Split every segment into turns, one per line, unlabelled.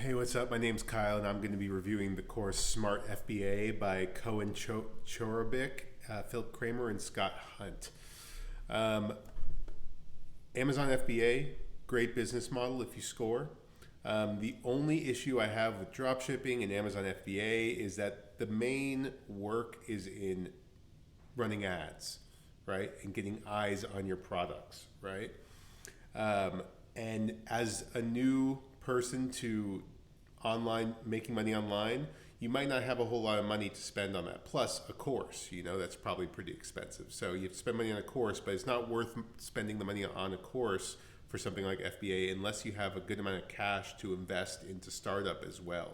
Hey, what's up? My name's Kyle, and I'm going to be reviewing the course Smart FBA by Cohen Chorabik, Phillip Kramer, and Scott Hunt. Um, Amazon FBA, great business model if you score. The only issue I have with dropshipping and Amazon FBA is that the main work is in running ads, right? And getting eyes on your products, right? And as a new person to online making money online, you might not have a whole lot of money to spend on that. Plus a course, that's probably pretty expensive. So you have to spend money on a course, but it's not worth spending the money on a course for something like FBA unless you have a good amount of cash to invest into startup as well.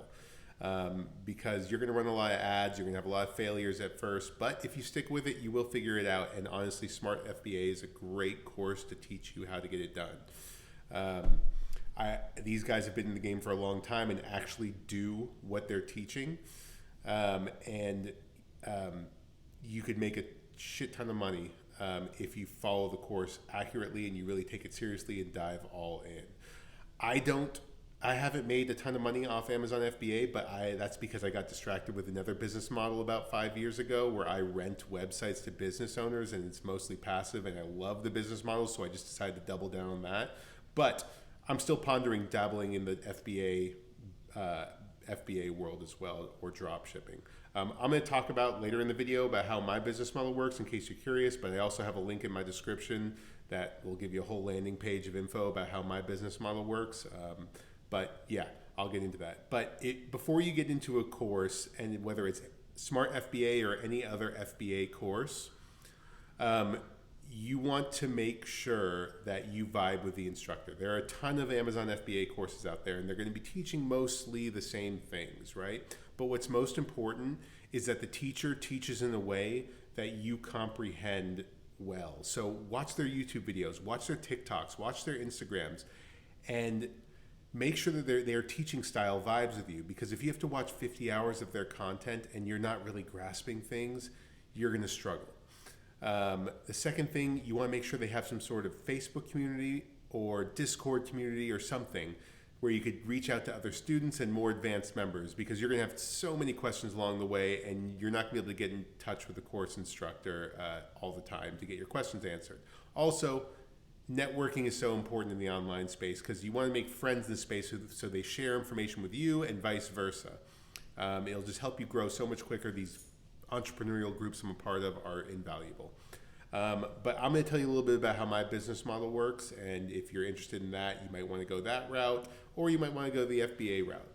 Because you're going to run a lot of ads, you're going to have a lot of failures at first, but if you stick with it, you will figure it out. And honestly, Smart FBA is a great course to teach you how to get it done. These guys have been in the game for a long time and actually do what they're teaching. And you could make a shit ton of money if you follow the course accurately and you really take it seriously and dive all in. I haven't made a ton of money off Amazon FBA, but that's because I got distracted with another business model about 5 years ago where I rent websites to business owners, and it's mostly passive, and I love the business model, so I just decided to double down on that. But I'm still pondering dabbling in the FBA world as well, or drop shipping. I'm going to talk about later in the video about how my business model works in case you're curious, but I also have a link in my description that will give you a whole landing page of info about how my business model works. But yeah, I'll get into that. But before you get into a course, and whether it's Smart FBA or any other FBA course, you want to make sure that you vibe with the instructor. There are a ton of Amazon FBA courses out there, and they're going to be teaching mostly the same things, right? But what's most important is that the teacher teaches in a way that you comprehend well. So watch their YouTube videos, watch their TikToks, watch their Instagrams, and make sure that their teaching style vibes with you. Because if you have to watch 50 hours of their content and you're not really grasping things, you're going to struggle. The second thing, you want to make sure they have some sort of Facebook community or Discord community or something where you could reach out to other students and more advanced members, because you're going to have so many questions along the way and you're not going to be able to get in touch with the course instructor all the time to get your questions answered. Also, networking is so important in the online space because you want to make friends in the space so they share information with you and vice versa. It'll just help you grow so much quicker. These entrepreneurial groups I'm a part of are invaluable. But I'm going to tell you a little bit about how my business model works, and if you're interested in that, you might want to go that route, or you might want to go the FBA route.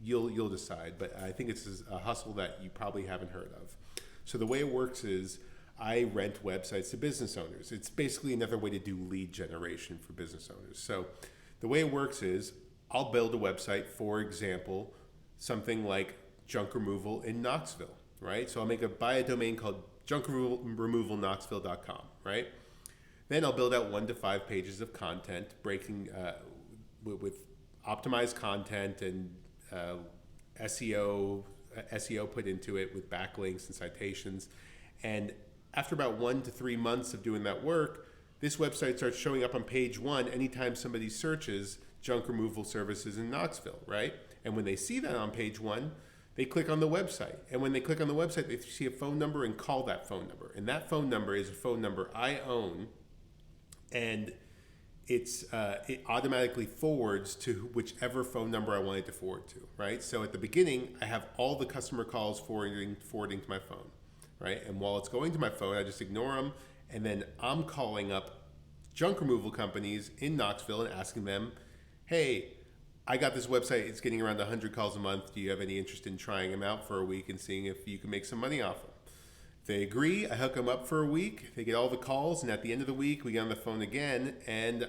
You'll decide, but I think it's a hustle that you probably haven't heard of. So the way it works is I rent websites to business owners. It's basically another way to do lead generation for business owners. So the way it works is I'll build a website, for example, something like junk removal in Knoxville, right? So I'll buy a domain called junkremovalknoxville.com, right? Then I'll build out 1 to 5 pages of content, breaking with optimized content and SEO put into it with backlinks and citations. And after about 1 to 3 months of doing that work, this website starts showing up on page 1 anytime somebody searches junk removal services in Knoxville, right? And when they see that on page 1, they click on the website. And when they click on the website, they see a phone number and call that phone number. And that phone number is a phone number I own, and it automatically forwards to whichever phone number I want it to forward to, right? So at the beginning, I have all the customer calls forwarding to my phone, right? And while it's going to my phone, I just ignore them, and then I'm calling up junk removal companies in Knoxville and asking them, hey, I got this website, it's getting around 100 calls a month. Do you have any interest in trying them out for a week and seeing if you can make some money off them? If they agree, I hook them up for a week. They get all the calls, and at the end of the week, we get on the phone again and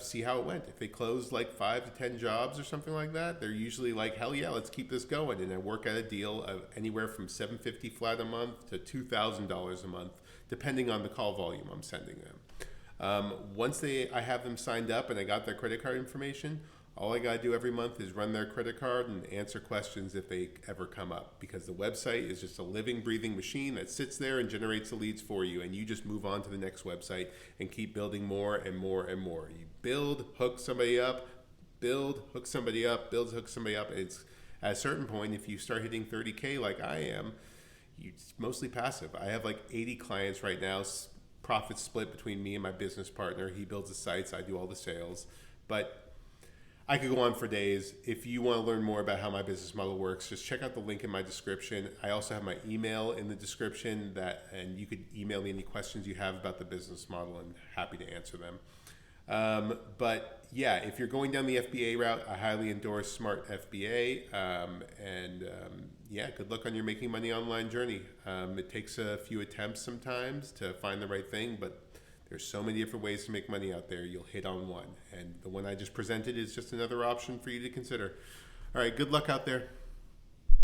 see how it went. If they close like 5 to 10 jobs or something like that, they're usually like, hell yeah, let's keep this going. And I work out a deal of anywhere from $750 flat a month to $2,000 a month, depending on the call volume I'm sending them. Once I have them signed up and I got their credit card information, all I gotta do every month is run their credit card and answer questions if they ever come up, because the website is just a living, breathing machine that sits there and generates the leads for you, and you just move on to the next website and keep building more and more and more. You build, hook somebody up, hook somebody up, hook somebody up. It's at a certain point, if you start hitting 30K like I am, it's mostly passive. I have like 80 clients right now, profit split between me and my business partner. He builds the sites, I do all the sales. But I could go on for days. If you want to learn more about how my business model works, just check out the link in my description. I also have my email in the description, and you could email me any questions you have about the business model, and happy to answer them. But yeah, if you're going down the FBA route, I highly endorse Smart FBA. Yeah, good luck on your making money online journey. It takes a few attempts sometimes to find the right thing, but there's so many different ways to make money out there. You'll hit on one. And the one I just presented is just another option for you to consider. All right, good luck out there.